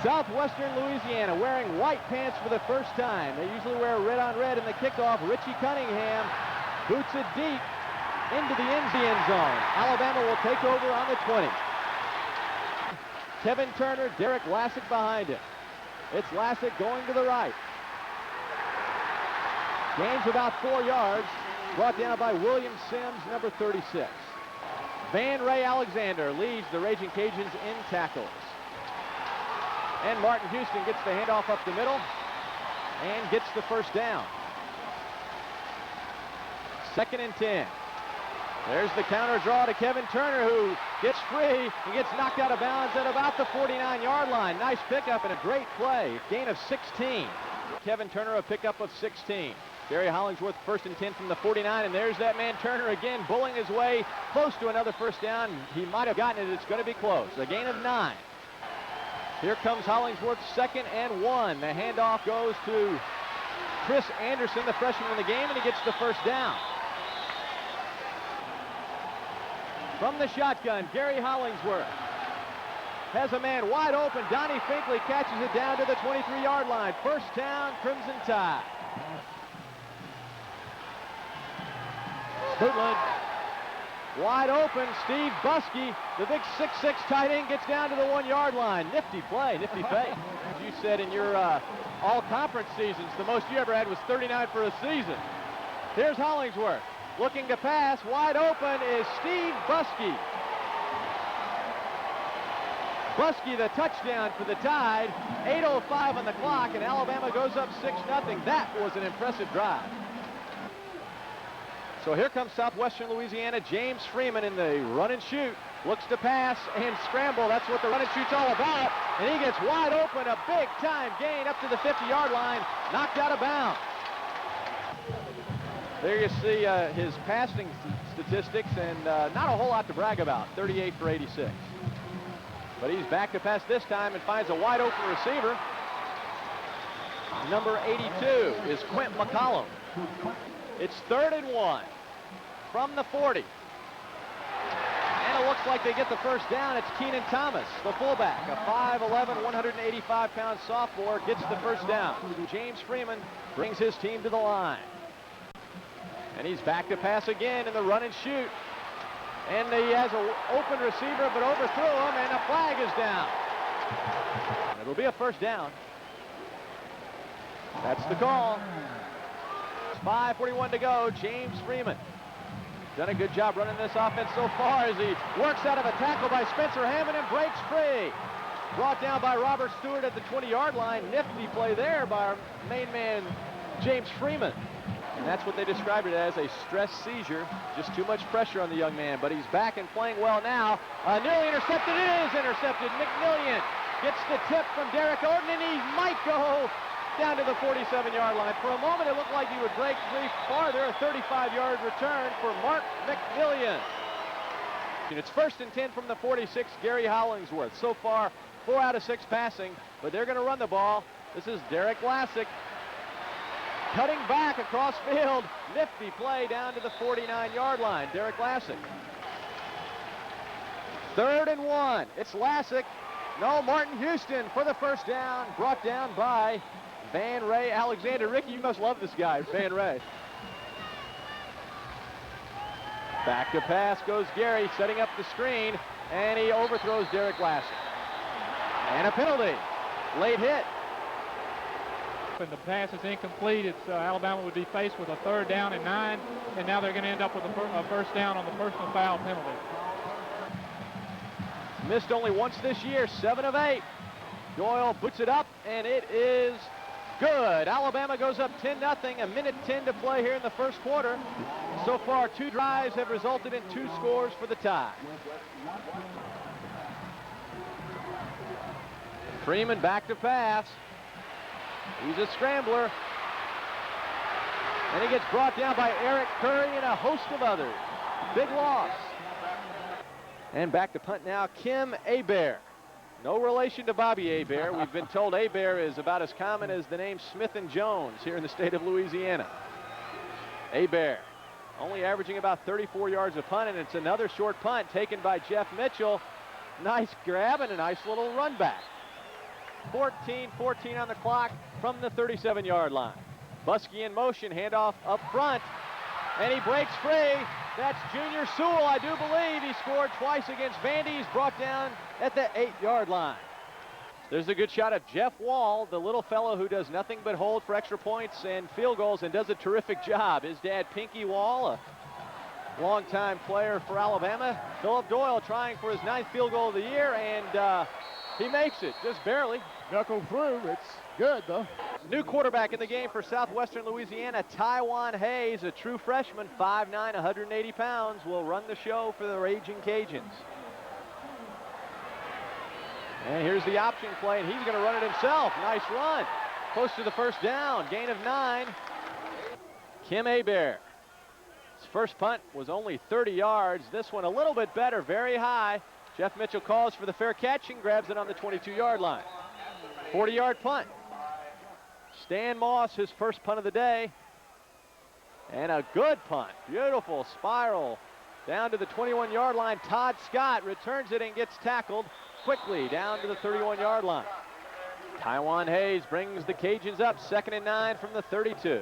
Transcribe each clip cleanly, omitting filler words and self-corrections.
Southwestern Louisiana wearing white pants for the first time. They usually wear red on red in the kickoff. Richie Cunningham boots it deep into the end zone. Alabama will take over on the 20. Kevin Turner, Derek Lassick behind him. It's Lassick going to the right. Gains about 4 yards. Brought down by William Sims, number 36. Van Ray Alexander leads the Ragin' Cajuns in tackles. And Martin Houston gets the handoff up the middle and gets the first down. 2nd and 10. There's the counter draw to Kevin Turner, who gets free and gets knocked out of bounds at about the 49-yard line. Nice pickup and a great play. Gain of 16. Kevin Turner a pickup of 16. Gary Hollingsworth 1st and 10 from the 49, and there's that man Turner again bullying his way close to another first down. He might have gotten it. It's going to be close. A gain of 9. Here comes Hollingsworth, 2nd and 1. The handoff goes to Chris Anderson, the freshman in the game, and he gets the first down. From the shotgun, Gary Hollingsworth has a man wide open. Donnie Finkley catches it down to the 23-yard line. First down, Crimson Tide. Bootland wide open. Steve Buskey, the big 6'6" tight end, gets down to the 1-yard line. Nifty play, nifty fake. As you said in your all-conference seasons, the most you ever had was 39 for a season. Here's Hollingsworth looking to pass. Wide open is Steve Buskey. Buskey, the touchdown for the Tide. 8:05 on the clock, and Alabama goes up 6-0. That was an impressive drive. So here comes Southwestern Louisiana. James Freeman in the run and shoot. Looks to pass and scramble. That's what the run and shoot's all about. And he gets wide open. A big-time gain up to the 50-yard line. Knocked out of bounds. There you see his passing statistics, and not a whole lot to brag about. 38 for 86. But he's back to pass this time and finds a wide open receiver. Number 82 is Quint McCollum. It's 3rd and 1 from the 40. And it looks like they get the first down. It's Keenan Thomas, the fullback, a 5'11", 185-pound sophomore, gets the first down. James Freeman brings his team to the line. And he's back to pass again in the run and shoot. And he has an open receiver, but overthrew him, and a flag is down. It'll be a first down. That's the call. 5:41 to go. James Freeman done a good job running this offense so far as he works out of a tackle by Spencer Hammond and breaks free. Brought down by Robert Stewart at the 20-yard line. Nifty play there by our main man, James Freeman. And that's what they described it as, a stress seizure. Just too much pressure on the young man, but he's back and playing well now. Nearly intercepted. It is intercepted. McMillian gets the tip from Derek Oden, and he might go down to the 47-yard line. For a moment, it looked like he would break free farther. A 35-yard return for Mark McMillian. And it's 1st and 10 from the 46, Gary Hollingsworth. So far, 4 out of 6 passing, but they're going to run the ball. This is Derek Lassick cutting back across field. Nifty play down to the 49-yard line. Derek Lassick. 3rd and 1. It's Lassick. No, Martin Houston for the first down. Brought down by Van Ray Alexander. Ricky, you must love this guy, Van Ray. Back to pass goes Gary, setting up the screen, and he overthrows Derek Lassick. And a penalty. Late hit. And the pass is incomplete. It's Alabama would be faced with a 3rd down and 9, and now they're going to end up with a first down on the personal foul penalty. Missed only once this year, 7 of 8. Doyle puts it up, and it is good. Alabama goes up 10-0, 1:10 to play here in the first quarter. So far, 2 drives have resulted in 2 scores for the Tide. Freeman back to pass. He's a scrambler. And he gets brought down by Eric Curry and a host of others. Big loss. And back to punt now, Kim Hebert. No relation to Bobby Hebert. We've been told Hebert is about as common as the name Smith and Jones here in the state of Louisiana. Hebert only averaging about 34 yards a punt, and it's another short punt taken by Jeff Mitchell. Nice grab and a nice little run back. 14-14 on the clock from the 37-yard line. Buskey in motion, handoff up front, and he breaks free. That's Junior Sewell, I do believe. He scored twice against Vandy. He's brought down at the 8-yard line. There's a good shot of Jeff Wall, the little fellow who does nothing but hold for extra points and field goals and does a terrific job. His dad, Pinky Wall, a longtime player for Alabama. Philip Doyle trying for his 9th field goal of the year, and he makes it, just barely. Knuckle through, it's good though. New quarterback in the game for Southwestern Louisiana, Taiwan Hayes, a true freshman, 5'9", 180 pounds, will run the show for the Ragin Cajuns. And here's the option play, and he's going to run it himself. Nice run. Close to the first down. Gain of 9. Kim Hebert. His first punt was only 30 yards. This one a little bit better, very high. Jeff Mitchell calls for the fair catch and grabs it on the 22-yard line. 40-yard punt. Stan Moss, his first punt of the day. And a good punt. Beautiful spiral down to the 21-yard line. Todd Scott returns it and gets tackled quickly down to the 31-yard line. Taiwan Hayes brings the Cajuns up, 2nd and 9 from the 32.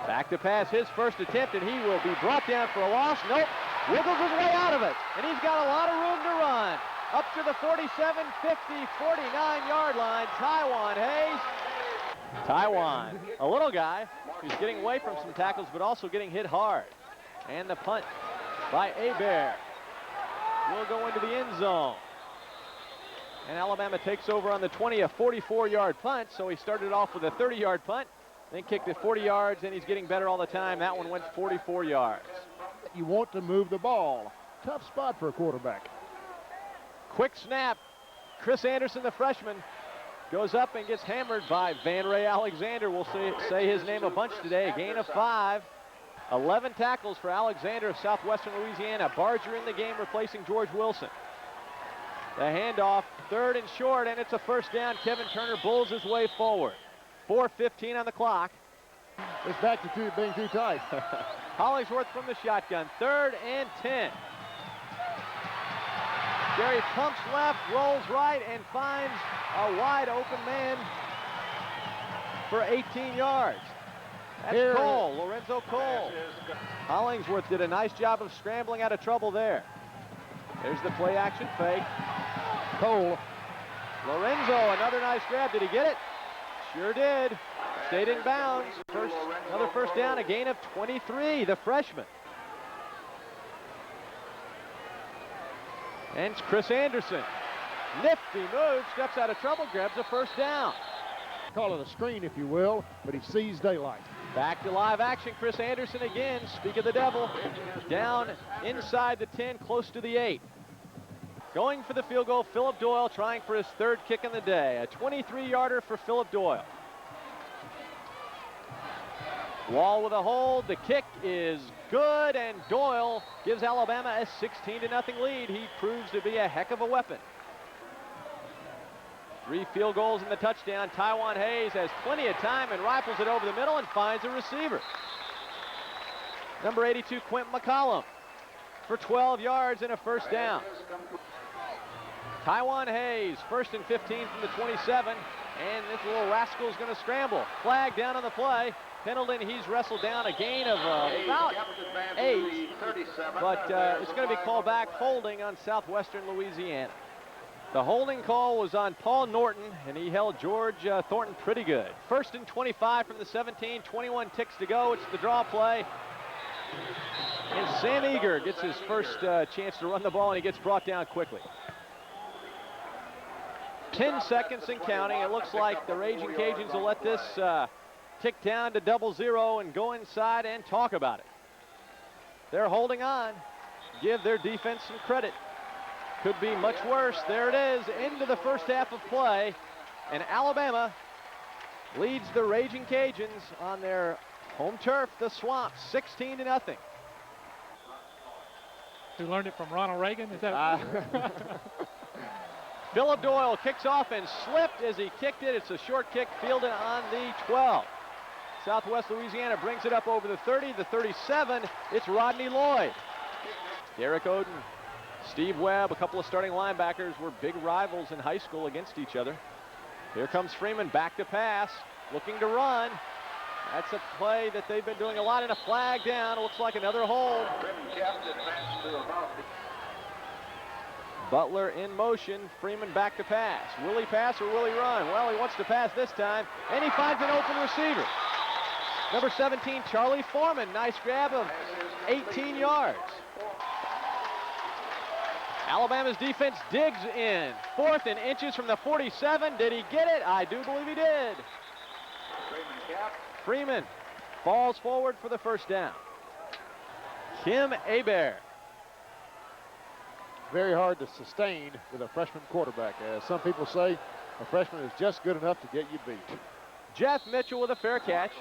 Back to pass, his first attempt, and he will be brought down for a loss. Nope, wiggles his way out of it, and he's got a lot of room to run. Up to the 47, 50, 49-yard line, Taiwan Hayes. Taiwan, a little guy who's getting away from some tackles, but also getting hit hard. And the punt by Hebert will go into the end zone. And Alabama takes over on the 20, a 44-yard punt. So he started off with a 30-yard punt, then kicked it 40 yards, and he's getting better all the time. That one went 44 yards. You want to move the ball. Tough spot for a quarterback. Quick snap. Chris Anderson, the freshman, goes up and gets hammered by Van Ray Alexander. We'll say his name a bunch today. A gain of 5. 11 tackles for Alexander of Southwestern Louisiana. Barger in the game, replacing George Wilson. The handoff, 3rd and short, and it's a first down. Kevin Turner bulls his way forward. 4:15 on the clock. It's back to being too tight. Hollingsworth from the shotgun, 3rd and 10. Jerry pumps left, rolls right, and finds a wide open man for 18 yards. That's Cole, Lorenzo Cole. Hollingsworth did a nice job of scrambling out of trouble there. There's the play action fake. Cole. Lorenzo, another nice grab. Did he get it? Sure did. Stayed in bounds. Another first down, a gain of 23, the freshman. And it's Chris Anderson. Nifty move, steps out of trouble, grabs a first down. Call it a screen, if you will, but he sees daylight. Back to live action, Chris Anderson again. Speak of the devil. Down inside the 10, close to the 8. Going for the field goal, Philip Doyle trying for his 3rd kick in the day. A 23-yarder for Philip Doyle. Wall with a hold. The kick is good, and Doyle gives Alabama a 16-0 lead. He proves to be a heck of a weapon. 3 field goals in the touchdown. Taiwan Hayes has plenty of time and rifles it over the middle and finds a receiver. Number 82, Quentin McCollum, for 12 yards and a first down. Taiwan Hayes, 1st and 15 from the 27, and this little rascal is going to scramble. Flag down on the play. Pendleton, he's wrestled down, a gain of about 8, but it's going to be called back, holding on Southwestern Louisiana. The holding call was on Paul Norton, and he held George Thornton pretty good. 1st and 25 from the 17, 21 ticks to go. It's the draw play. And Sam Eager gets his first chance to run the ball, and he gets brought down quickly. 10 seconds and counting. It looks like the Ragin Cajuns will let this tick down to 0-0 and go inside and talk about it. They're holding on. Give their defense some credit. Could be much worse. There it is, into the first half of play. And Alabama leads the Ragin Cajuns on their home turf, the Swamp, 16-0. Who learned it from Ronald Reagan? Is that? Philip Doyle kicks off and slipped as he kicked it. It's a short kick fielded on the 12. Southwest Louisiana brings it up over the 30, the 37. It's Rodney Lloyd. Derek Oden, Steve Webb, a couple of starting linebackers were big rivals in high school against each other. Here comes Freeman back to pass, looking to run. That's a play that they've been doing a lot, and a flag down. It looks like another hold. Butler in motion, Freeman back to pass. Will he pass or will he run? Well, he wants to pass this time, and he finds an open receiver. Number 17, Charlie Foreman, nice grab of 18 yards. Alabama's defense digs in. 4th and inches from the 47. Did he get it? I do believe he did. Freeman falls forward for the first down. Kim Hebert. Very hard to sustain with a freshman quarterback. As some people say, a freshman is just good enough to get you beat. Jeff Mitchell with a fair catch.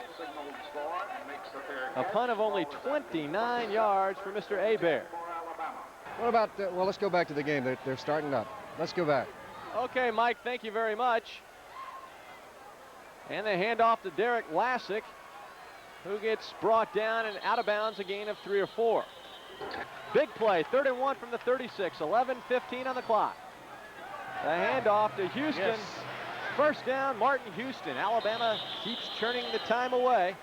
A punt of only 29 yards for Mr. Hebert. What about, well, let's go back to the game. They're starting up. Let's go back. Okay, Mike, thank you very much. And they hand off to Derek Lassick, who gets brought down and out of bounds, a gain of 3 or 4. Big play, 3rd and 1 from the 36, 11:15 on the clock. The handoff to Houston. Yes. First down, Martin Houston. Alabama keeps churning the time away.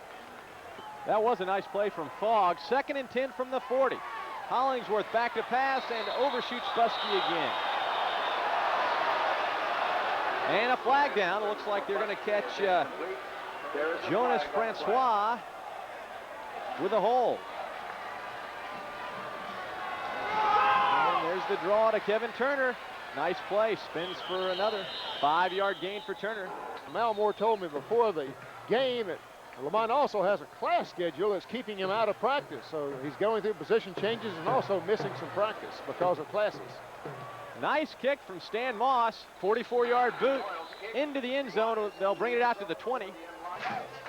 That was a nice play from Fogg. 2nd and 10 from the 40. Hollingsworth back to pass and overshoots Buskey again. And a flag down. It looks like they're going to catch Jonas Francois with a hold. And there's the draw to Kevin Turner. Nice play, spins for another 5-yard gain for Turner. Mal Moore told me before the game that Lamont also has a class schedule that's keeping him out of practice. So he's going through position changes and also missing some practice because of classes. Nice kick from Stan Moss, 44-yard boot into the end zone. They'll bring it out to the 20.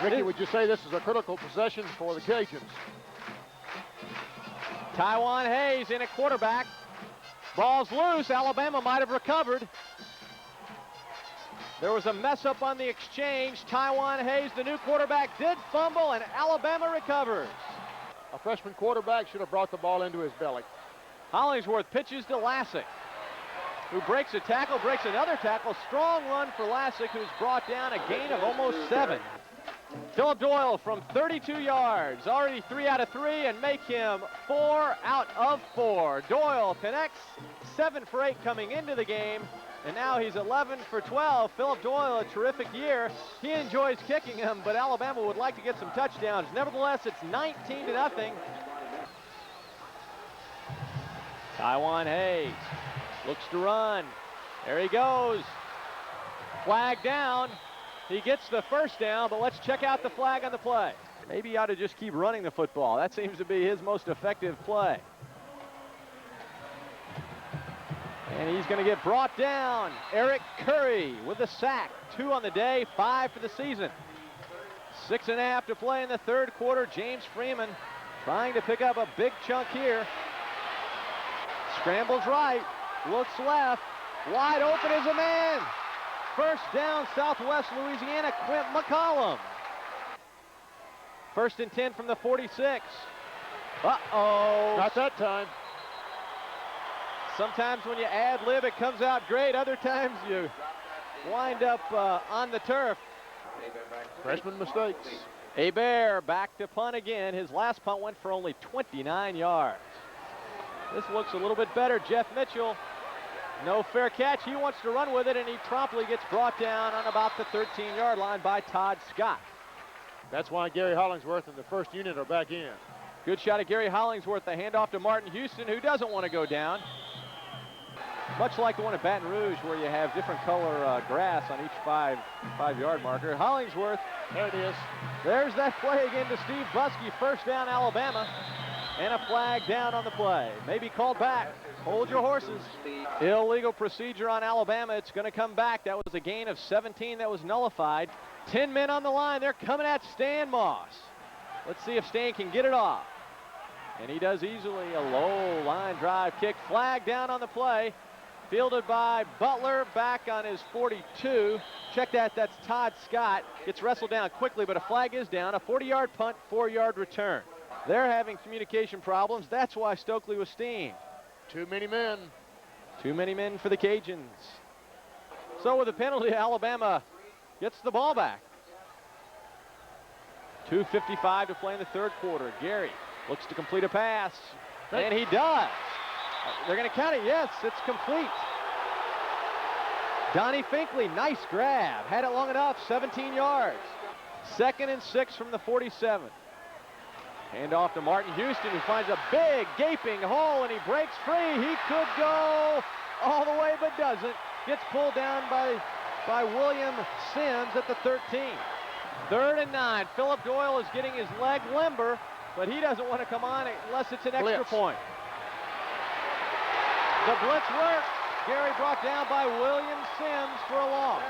Ricky, would you say this is a critical possession for the Cajuns? Taiwan Hayes in at quarterback. Ball's loose. Alabama might have recovered. There was a mess up on the exchange. Taiwan Hayes, the new quarterback, did fumble, and Alabama recovers. A freshman quarterback should have brought the ball into his belly. Hollingsworth pitches to Lassick, who breaks a tackle, breaks another tackle. Strong run for Lassick, who's brought down a gain of almost 7. Philip Doyle from 32 yards, already 3 out of 3, and make him 4 out of 4. Doyle connects, 7 for 8 coming into the game, and now he's 11 for 12. Philip Doyle, a terrific year. He enjoys kicking them, but Alabama would like to get some touchdowns. Nevertheless, it's 19-0. Taiwan Hayes looks to run. There he goes. Flag down. He gets the first down, but let's check out the flag on the play. Maybe he ought to just keep running the football. That seems to be his most effective play. And he's going to get brought down. Eric Curry with the sack. 2 on the day, 5 for the season. 6.5 to play in the 3rd quarter. James Freeman trying to pick up a big chunk here. Scrambles right, looks left. Wide open is a man. First down, Southwest Louisiana, Quint McCollum. 1st and 10 from the 46. Uh-oh. Not that time. Sometimes when you ad lib, it comes out great. Other times you wind up on the turf. Freshman mistakes. Hebert back to punt again. His last punt went for only 29 yards. This looks a little bit better. Jeff Mitchell, no fair catch. He wants to run with it, and he promptly gets brought down on about the 13-yard line by Todd Scott. That's why Gary Hollingsworth and the first unit are back in. Good shot at Gary Hollingsworth. The handoff to Martin Houston, who doesn't want to go down. Much like the one at Baton Rouge, where you have different color grass on each five-yard marker. Hollingsworth, there it is. There's that play again to Steve Buskey. First down, Alabama. And a flag down on the play. Maybe called back. Hold your horses. Illegal procedure on Alabama. It's going to come back. That was a gain of 17 that was nullified. 10 men on the line. They're coming at Stan Moss. Let's see if Stan can get it off. And he does easily. A low line drive kick. Flag down on the play. Fielded by Butler, back on his 42. Check that, that's Todd Scott. Gets wrestled down quickly, but a flag is down. A 40-yard punt, 4-yard return. They're having communication problems. That's why Stokely was steamed. Too many men. Too many men for the Cajuns. So with a penalty, Alabama gets the ball back. 2:55 to play in the third quarter. Gary looks to complete a pass, and he does. They're going to count it. Yes, it's complete. Donnie Finkley, nice grab. Had it long enough, 17 yards. 2nd and 6 from the 47. Hand off to Martin Houston, who finds a big gaping hole, and he breaks free. He could go all the way, but doesn't. Gets pulled down by William Sims at the 13. 3rd and 9. Philip Doyle is getting his leg limber, but he doesn't want to come on unless it's an extra point. The blitz works. Gary brought down by William Sims for a loss.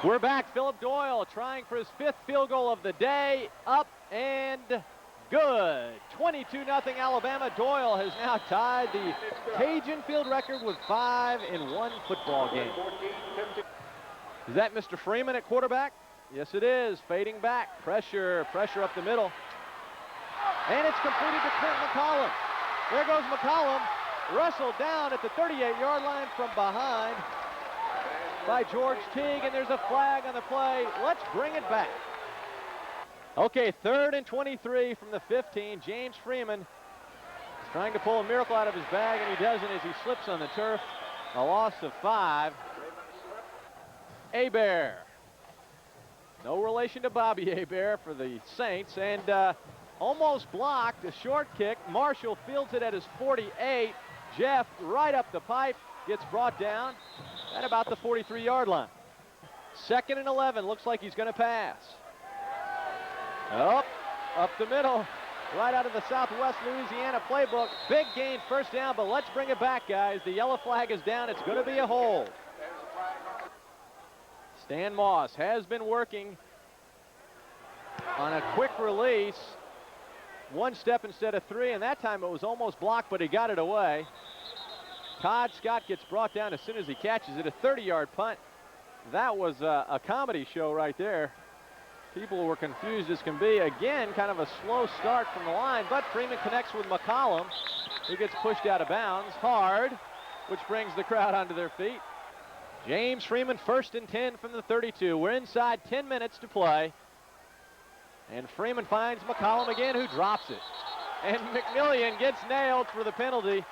We're back. Philip Doyle trying for his 5th field goal of the day. Up and good. 22-0 Alabama. Doyle has now tied the Cajun field record with 5 in one football game. Is that Mr. Freeman at quarterback? Yes, it is. Fading back. Pressure up the middle. And it's completed to Clint McCollum. There goes McCollum. Wrestled down at the 38-yard line from behind by George Teague, and there's a flag on the play. Let's bring it back. Okay, 3rd and 23 from the 15. James Freeman is trying to pull a miracle out of his bag, and he doesn't as he slips on the turf. A loss of 5. Hebert. No relation to Bobby Hebert for the Saints, and almost blocked. A short kick. Marshall fields it at his 48. Jeff right up the pipe, gets brought down at about the 43-yard line. 2nd and 11, looks like he's going to pass. Up the middle, right out of the Southwest Louisiana playbook. Big gain, first down, but let's bring it back, guys. The yellow flag is down. It's going to be a hold. Stan Moss has been working on a quick release. 1 step instead of 3, and that time it was almost blocked, but he got it away. Todd Scott gets brought down as soon as he catches it. A 30-yard punt. That was a comedy show right there. People were confused as can be. Again, kind of a slow start from the line, but Freeman connects with McCollum, who gets pushed out of bounds hard, which brings the crowd onto their feet. James Freeman, 1st and 10 from the 32. We're inside 10 minutes to play. And Freeman finds McCollum again, who drops it. And McMillian gets nailed for the penalty.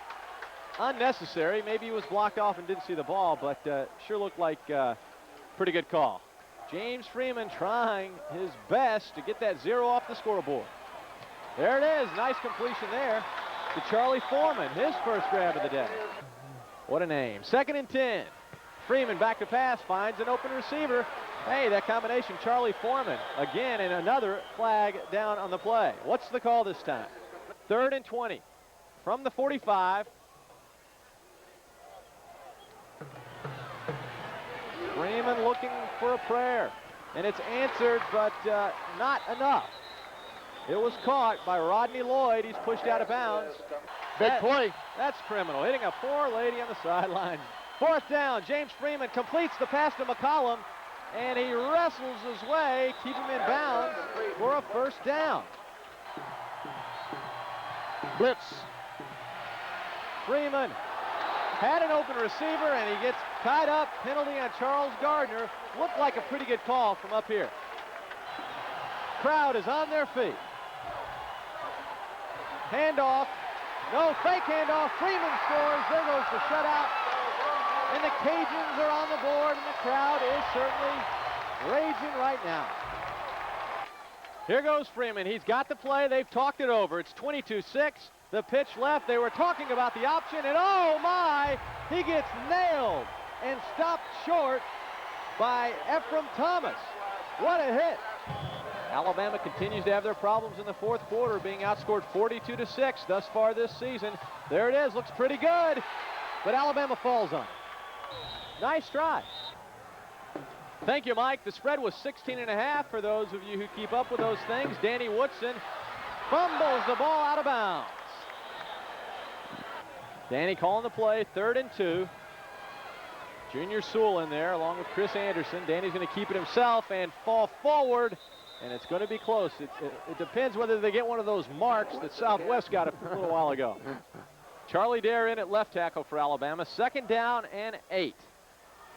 Unnecessary. Maybe he was blocked off and didn't see the ball, but sure looked like a pretty good call. James Freeman trying his best to get that 0 off the scoreboard. There it is. Nice completion there to Charlie Foreman, his first grab of the day. What a name. 2nd and 10. Freeman back to pass, finds an open receiver. Hey, that combination, Charlie Foreman, again, and another flag down on the play. What's the call this time? 3rd and 20 from the 45. Freeman looking for a prayer, and it's answered, but not enough. It was caught by Rodney Lloyd. He's pushed out of bounds. Big play. That's criminal. Hitting a poor lady on the sideline. 4th down. James Freeman completes the pass to McCollum, and he wrestles his way, keep him in bounds for a 1st down. Blitz. Freeman had an open receiver, and he gets tied up. Penalty on Charles Gardner. Looked like a pretty good call from up here. Crowd is on their feet. Handoff. No, fake handoff. Freeman scores. There goes the shutout. And the Cajuns are on the board, and the crowd is certainly raging right now. Here goes Freeman. He's got the play. They've talked it over. It's 22-6. The pitch left. They were talking about the option, and oh my, he gets nailed and stopped short by Ephraim Thomas. What a hit. Alabama continues to have their problems in the 4th quarter, being outscored 42-6 thus far this season. There it is. Looks pretty good, but Alabama falls on it. Nice try. Thank you, Mike. The spread was 16.5 for those of you who keep up with those things. Danny Woodson fumbles the ball out of bounds. Danny calling the play, 3rd and 2. Junior Sewell in there along with Chris Anderson. Danny's going to keep it himself and fall forward, and it's going to be close. It depends whether they get one of those marks that Southwest got a little while ago. Charlie Dare in at left tackle for Alabama. 2nd down and 8.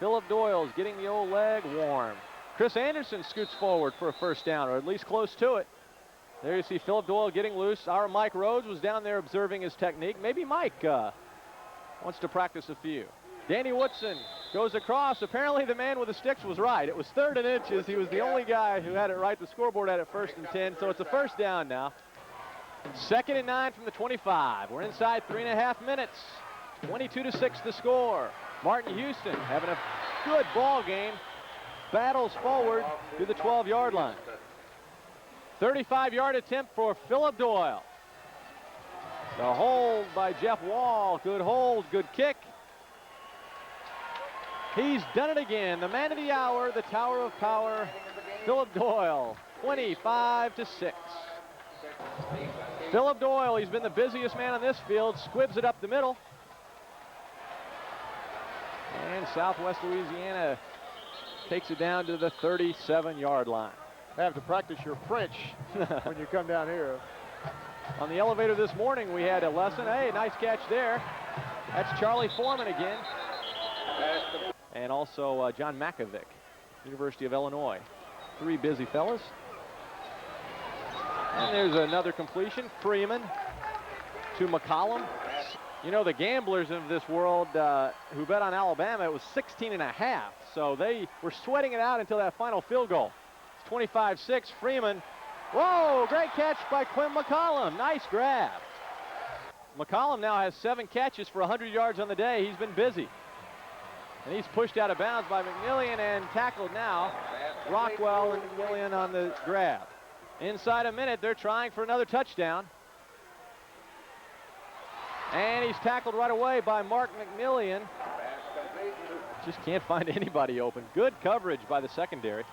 Philip Doyle's getting the old leg warm. Chris Anderson scoots forward for a first down, or at least close to it. There you see Philip Doyle getting loose. Our Mike Rhodes was down there observing his technique. Maybe Mike wants to practice a few. Danny Woodson goes across. Apparently the man with the sticks was right. It was 3rd and inches. He was the only guy who had it right. The scoreboard had it 1st and 10, so it's a first down now. 2nd and 9 from the 25. We're inside 3.5 minutes. 22-6 the score. Martin Houston having a good ball game. Battles forward to the 12-yard line. 35-yard attempt for Philip Doyle. The hold by Jeff Wall. Good hold, good kick. He's done it again. The man of the hour, the Tower of Power, Philip Doyle, 25-6. Philip Doyle, he's been the busiest man on this field, squibs it up the middle. And Southwest Louisiana takes it down to the 37-yard line. Have to practice your French when you come down here. On the elevator this morning, we had a lesson. Hey, nice catch there. That's Charlie Foreman again. And also John Makovic, University of Illinois. 3 busy fellas. And there's another completion. Freeman to McCollum. You know, the gamblers of this world who bet on Alabama, it was 16.5. So they were sweating it out until that final field goal. It's 25-6. Freeman. Whoa, great catch by Quinn McCollum. Nice grab. McCollum now has 7 catches for 100 yards on the day. He's been busy. And he's pushed out of bounds by McMillian and tackled now. Rockwell and McMillian on the grab. Inside a minute, they're trying for another touchdown. And he's tackled right away by Mark McMillian. Just can't find anybody open. Good coverage by the secondary.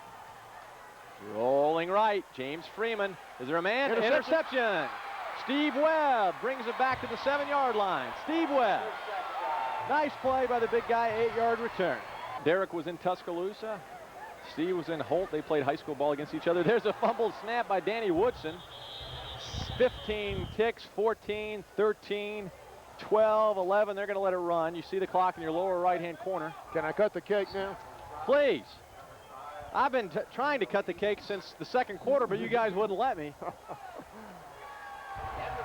Rolling right, James Freeman. Is there a man? Interception. Steve Webb brings it back to the 7-yard line. Steve Webb. Nice play by the big guy, 8-yard return. Derek was in Tuscaloosa. Steve was in Holt. They played high school ball against each other. There's a fumbled snap by Danny Woodson. 15 ticks, 14, 13, 12, 11. They're going to let it run. You see the clock in your lower right-hand corner. Can I cut the cake now? Please. I've been trying to cut the cake since the 2nd quarter, but you guys wouldn't let me.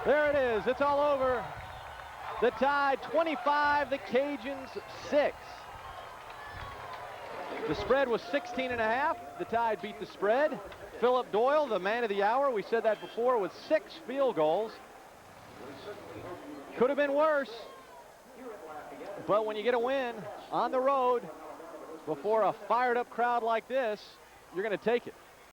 There it is. It's all over. The Tide 25, the Cajuns 6. The spread was 16.5. The Tide beat the spread. Philip Doyle, the man of the hour, we said that before, with 6 field goals. Could have been worse. But when you get a win on the road before a fired up crowd like this, you're going to take it.